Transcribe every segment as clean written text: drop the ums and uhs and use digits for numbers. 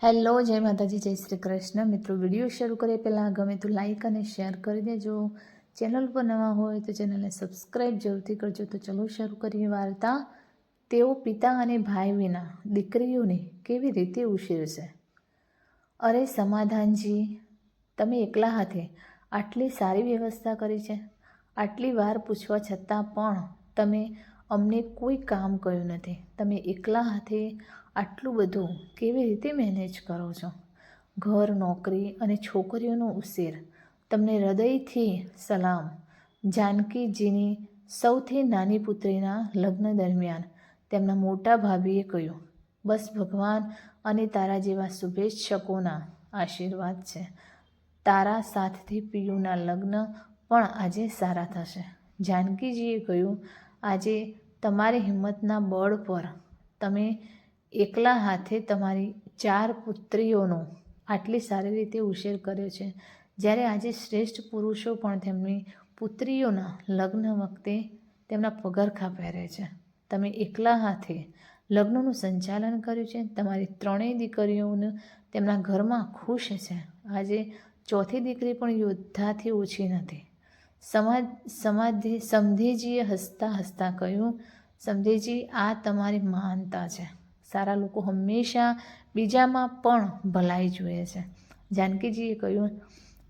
Hello, જય માતાજી, જય શ્રી કૃષ્ણ. મિત્રો, વિડીયો શરૂ કરીએ પહેલાં ગમે તો લાઈક અને શેર કરી દેજો. ચેનલ પર નવા હોય તો ચેનલને સબસ્ક્રાઈબ જરૂરથી કરજો. તો ચલો શરૂ કરીએ વાર્તા. તેઓ પિતા અને ભાઈ વિના દીકરીઓને કેવી રીતે ઉછેરશે? અરે સમાધાનજી, તમે એકલા હાથે આટલી સારી વ્યવસ્થા કરી છે. આટલી વાર પૂછવા છતાં પણ તમે અમને કોઈ કામ કહ્યું નથી. તમે એકલા હાથે આટલું બધું કેવી રીતે મેનેજ કરો છો? ઘર, નોકરી અને છોકરીઓનો ઉછેર. તમને હૃદયથી સલામ. જાનકીજીની સૌથી નાની પુત્રીના લગ્ન દરમિયાન તેમના મોટા ભાભીએ કહ્યું, બસ ભગવાન અને તારા જેવા શુભેચ્છકોના આશીર્વાદ છે. તારા સાથથી પિયુના લગ્ન પણ આજે સારા થશે. જાનકીજીએ કહ્યું, આજે તમારી હિંમતના બળ પર તમે એકલા હાથે તમારી 4 પુત્રીઓનો આટલી સારી રીતે ઉછેર કર્યો છે. જ્યારે આજે શ્રેષ્ઠ પુરુષો પણ તેમની પુત્રીઓના લગ્ન વખતે તેમના પગરખા પહેરે છે. તમે એકલા હાથે લગ્નનું સંચાલન કર્યું છે. તમારી 3 દીકરીઓને તેમના ઘરમાં ખુશ છે. આજે ચોથી દીકરી પણ યોદ્ધાથી ઓછી નથી. સમધેજીએ હસતા હસતા કહ્યું, સમધેજી, આ તમારી મહાનતા છે. સારા લોકો હંમેશા બીજામાં પણ ભલાઈ જુએ છે. જાનકીજીએ કહ્યું,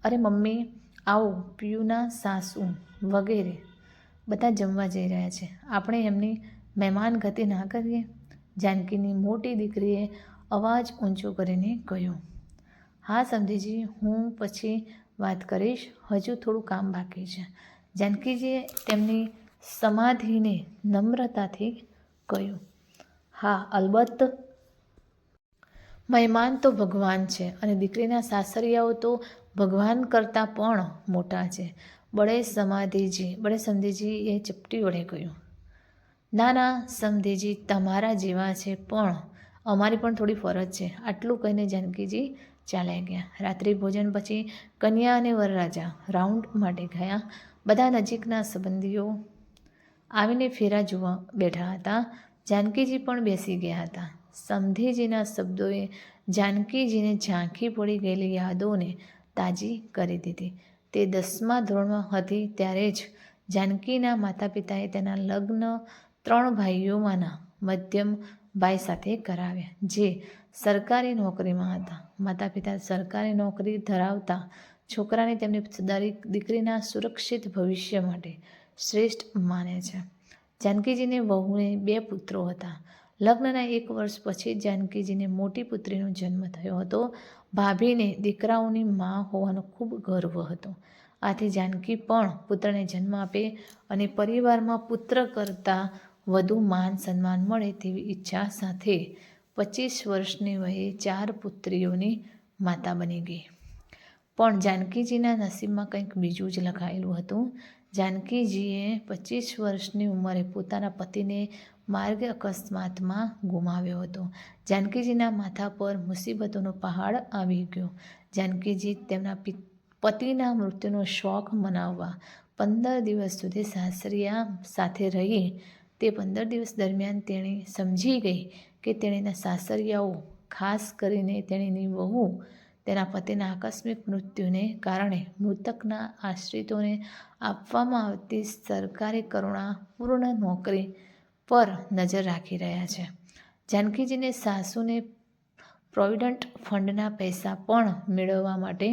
અરે મમ્મી, આવો, પિયુના સાસુ વગેરે બધા જમવા જઈ રહ્યા છે. આપણે એમની મહેમાન ગતિ ના કરીએ? જાનકીની મોટી દીકરીએ અવાજ ઊંચો કરીને કહ્યું, હા સમધેજી, હું પછી વાત કરીશ. હજુ થોડું કામ બાકી છે. જાનકીજીએ તેમની સમાધિને નમ્રતાથી કહ્યું, હા અલબત્ત. મહેમાન તો ભગવાન છે અને દીકરીના સાસરિયાઓ તો ભગવાન કરતાં પણ મોટા છે. બળે સમધેજીએ ચપટી વડે કહ્યું, ના ના સમધેજી, તમારા જેવા છે પણ અમારી પણ થોડી ફરજ છે. આટલું કહીને જાનકીજી ચાલ્યા ગયા. રાત્રિ ભોજન પછી કન્યા અને વરરાજા રાઉન્ડ માટે ગયા. બધા નજીકના સંબંધીઓ આવીને ફેરા જોવા બેઠા હતા. જાનકીજી પણ બેસી ગયા હતા. સમધેજીના શબ્દોએ જાનકીજીને ઝાંખી પડી ગયેલી યાદોને તાજી કરી દીધી. તે 10મા ધોરણમાં હતી ત્યારે જ જાનકીના માતા પિતાએ તેના લગ્ન 3 ભાઈઓમાંના મધ્યમ ભાઈ સાથે કરાવ્યા, જે સરકારી નોકરીમાં હતા. માતા પિતા સરકારી નોકરી ધરાવતા છોકરાને તેમની દરેક દીકરીના સુરક્ષિત ભવિષ્ય માટે શ્રેષ્ઠ માને છે. જાનકીજીને વહુને 2 પુત્રો હતા. લગ્નના 1 વર્ષ પછી જાનકીજીને મોટી પુત્રીનો જન્મ થયો હતો. ભાભીને દીકરાઓની મા હોવાનો ખૂબ ગર્વ હતો. આથી જાનકી પણ પુત્રને જન્મ આપે અને પરિવારમાં પુત્ર કરતાં વધુ માન સન્માન મળે તેવી ઈચ્છા સાથે 25 વર્ષની વયે 4 પુત્રીઓની માતા બની ગઈ. પણ જાનકીજીના નસીબમાં કંઈક બીજું જ લખાયેલું હતું. જાનકીજીએ 25 વર્ષની ઉંમરે પોતાના પતિને માર્ગ અકસ્માતમાં ગુમાવ્યો હતો. જાનકીજીના માથા પર મુસીબતોનો પહાડ આવી ગયો. જાનકીજી તેમના પતિના મૃત્યુનો શોખ મનાવવા 15 દિવસ સુધી સાસરિયા સાથે રહી. તે 15 દિવસ દરમિયાન તેણી સમજી ગઈ કે તેણીના સાસરિયાઓ, ખાસ કરીને તેણીની વહુ, તેના પતિના આકસ્મિક મૃત્યુને કારણે મૃતકના આશ્રિતોને આપવામાં આવતી સરકારી કરુણાપૂર્ણ નોકરી પર નજર રાખી રહ્યા છે. જાનકીજીને સાસુને પ્રોવિડન્ટ ફંડના પૈસા પણ મેળવવા માટે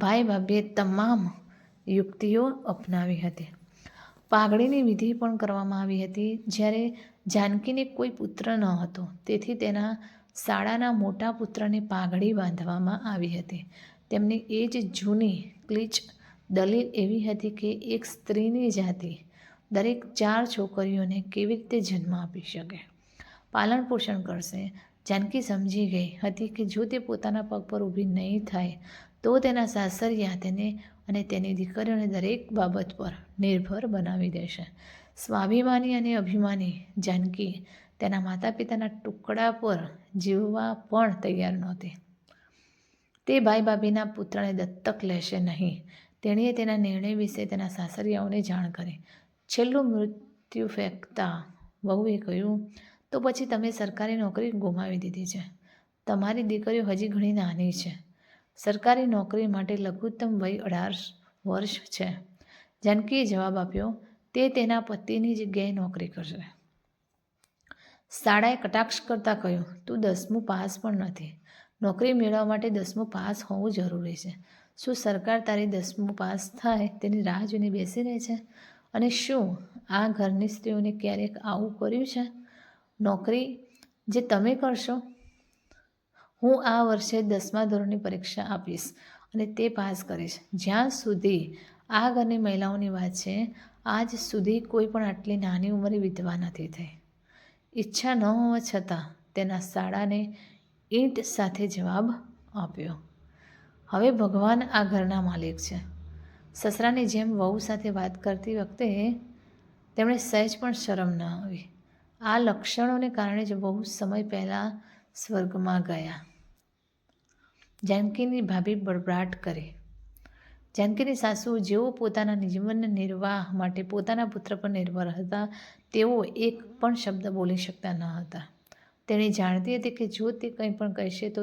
ભાઈ ભાભીએ તમામ યુક્તિઓ અપનાવી હતી. પાઘડીની વિધિ પણ કરવામાં આવી હતી. જ્યારે જાનકીને કોઈ પુત્ર ન હતો, તેથી તેના શાળાના મોટા પુત્રને પાઘડી બાંધવામાં આવી હતી. તેમની એ જ જૂની ક્લીચ દલીલ એવી હતી કે એક સ્ત્રીની જાતિ દરેક 4 છોકરીઓને કેવી રીતે જન્મ આપી શકે, પાલન પોષણ કરશે. જાનકી સમજી ગઈ હતી કે જો તે પોતાના પગ પર ઊભી નહીં થાય તો તેના સાસરિયા તેને અને તેની દીકરીઓને દરેક બાબત પર નિર્ભર બનાવી દેશે. સ્વાભિમાની અને અભિમાની જાનકી તેના માતા પિતાના ટુકડા પર જીવવા પણ તૈયાર નહોતી. તે ભાઈ ભાભીના પુત્રને દત્તક લેશે નહીં. તેણીએ તેના નિર્ણય વિશે તેના સાસરિયાઓને જાણ કરી. છેલ્લું મૃત્યુ ફેંકતા વહુએ કહ્યું, તો પછી તમે સરકારી નોકરી ગુમાવી દીધી છે. તમારી દીકરીઓ હજી ઘણી નાની છે. સરકારી નોકરી માટે લઘુત્તમ વય 18 વર્ષ છે. જાનકીએ જવાબ આપ્યો, તે તેના પતિની જગ્યાએ નોકરી કરશે. શાળાએ કટાક્ષ કરતાં કહ્યું, તું 10મું પાસ પણ નથી. નોકરી મેળવવા માટે 10મું પાસ હોવું જરૂરી છે. શું સરકાર તારી 10મું પાસ થાય તેની રાહ જોઈને બેસી રહે છે? અને શું આ ઘરની સ્ત્રીઓને ક્યારેક આવું કર્યું છે? નોકરી જે તમે કરશો. હું આ વર્ષે 10મા ધોરણની પરીક્ષા આપીશ અને તે પાસ કરીશ. જ્યાં સુધી આ ઘરની મહિલાઓની વાત છે, આજ સુધી કોઈ પણ આટલી નાની ઉંમરે વિધવા નથી થઈ. ઈચ્છા ન હોવા છતાં તેના શાળાને ઈંટ સાથે જવાબ આપ્યો. હવે ભગવાન આ ઘરના માલિક છે. સસરાની જેમ વહુ સાથે વાત કરતી વખતે તેમણે સહેજ પણ શરમ ન આવી. આ લક્ષણોને કારણે જ બહુ સમય પહેલાં સ્વર્ગમાં ગયા. જાનકીની ભાભી બડબડાટ કરી. જાનકીની સાસુ જેઓ પોતાના જીવન નિર્વાહ માટે પોતાના પુત્ર પર નિર્ભર હતા, તેઓ એક પણ શબ્દ બોલી શકતા ન હતા. તેણી જાણતી હતી કે જો તે કંઈ પણ કહેશે તો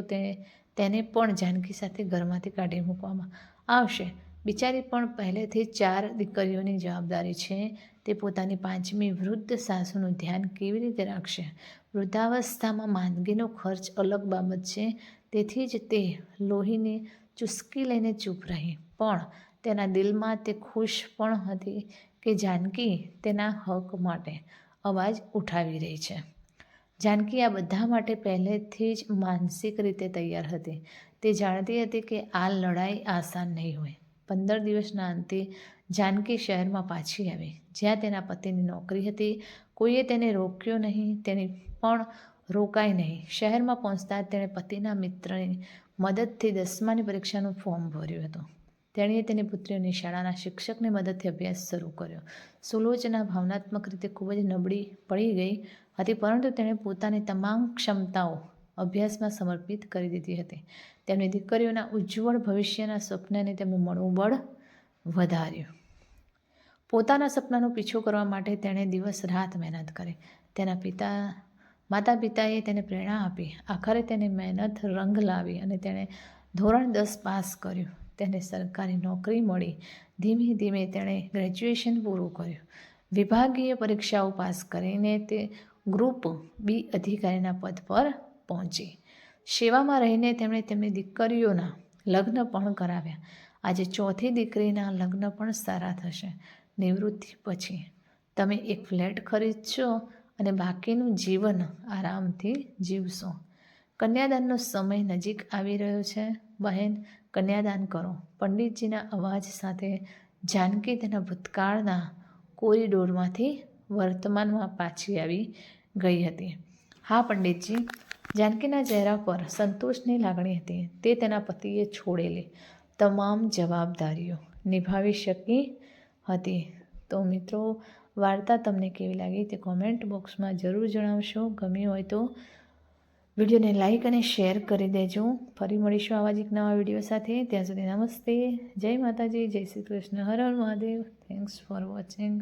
તેને પણ જાનકી સાથે ઘરમાંથી કાઢી મૂકવામાં આવશે. બિચારી પણ પહેલેથી 4 દીકરીઓની જવાબદારી છે. તે પોતાની 5મી વૃદ્ધ સાસુનું ધ્યાન કેવી રીતે રાખશે? વૃદ્ધાવસ્થામાં માંદગીનો ખર્ચ અલગ બાબત છે. તેથી જ તે લોહીની ચુસ્કી લઈને ચૂપ રહી. પણ તેના દિલમાં તે ખુશ પણ હતી કે જાનકી તેના હક માટે અવાજ ઉઠાવી રહી છે. જાનકી આ બધા માટે પહેલેથી જ માનસિક રીતે તૈયાર હતી. તે જાણતી હતી કે આ લડાઈ આસાન નહીં હોય. 15 દિવસના અંતે જાનકી શહેરમાં પાછી આવી, જ્યાં તેના પતિની નોકરી હતી. કોઈએ તેને રોક્યો નહીં, તેની પણ રોકાઈ નહીં. શહેરમાં પહોંચતા તેણે પતિના મિત્રની મદદથી 10માની પરીક્ષાનું ફોર્મ ભર્યું હતું. તેણીએ તેની પુત્રીઓની શાળાના શિક્ષકની મદદથી અભ્યાસ શરૂ કર્યો. સુલોચના ભાવનાત્મક રીતે ખૂબ જ નબળી પડી ગઈ હતી, પરંતુ તેણે પોતાની તમામ ક્ષમતાઓ અભ્યાસમાં સમર્પિત કરી દીધી હતી. તેમની દીકરીઓના ઉજ્જવળ ભવિષ્યના સ્વપ્નને તેમનું મનોબળ વધાર્યું. પોતાના સપનાનો પીછો કરવા માટે તેણે દિવસ રાત મહેનત કરી. તેના માતા પિતાએ તેને પ્રેરણા આપી. આખરે તેને મહેનત રંગ લાવી અને તેણે ધોરણ 10 પાસ કર્યું. તેને સરકારી નોકરી મળી. ધીમે ધીમે તેણે ગ્રેજ્યુએશન પૂરું કર્યું. વિભાગીય પરીક્ષાઓ પાસ કરીને તે ગ્રુપ B અધિકારીના પદ પર પહોંચી. સેવામાં રહીને તેમણે તેમની દીકરીઓના લગ્ન પણ કરાવ્યા. આજે 4થી દીકરીના લગ્ન પણ સારા થશે. નિવૃત્તિ પછી તમે એક ફ્લેટ ખરીદશો અને બાકીનું જીવન આરામથી જીવશો. કન્યાદાનનો સમય નજીક આવી રહ્યો છે. બહેન, કન્યાદાન કરો. પંડિતજીના અવાજ સાથે જાનકી તેના ભૂતકાળના કોરિડોરમાંથી વર્તમાનમાં પાછી આવી ગઈ હતી. હા પંડિતજી. જાનકીના ચહેરા પર સંતોષની લાગણી હતી. તે તેના પતિએ છોડેલી તમામ જવાબદારીઓ નિભાવી શકી હતી. તો મિત્રો, વાર્તા તમને કેવી લાગી તે કોમેન્ટ બોક્સમાં જરૂર જણાવશો. ગમી હોય તો વિડીયોને લાઇક અને શેર કરી દેજો. ફરી મળીશું આવા જ એક નવા વિડીયો સાથે. ત્યાં સુધી નમસ્તે, જય માતાજી, જય શ્રી કૃષ્ણ, હર હર મહાદેવ. Thanks for watching.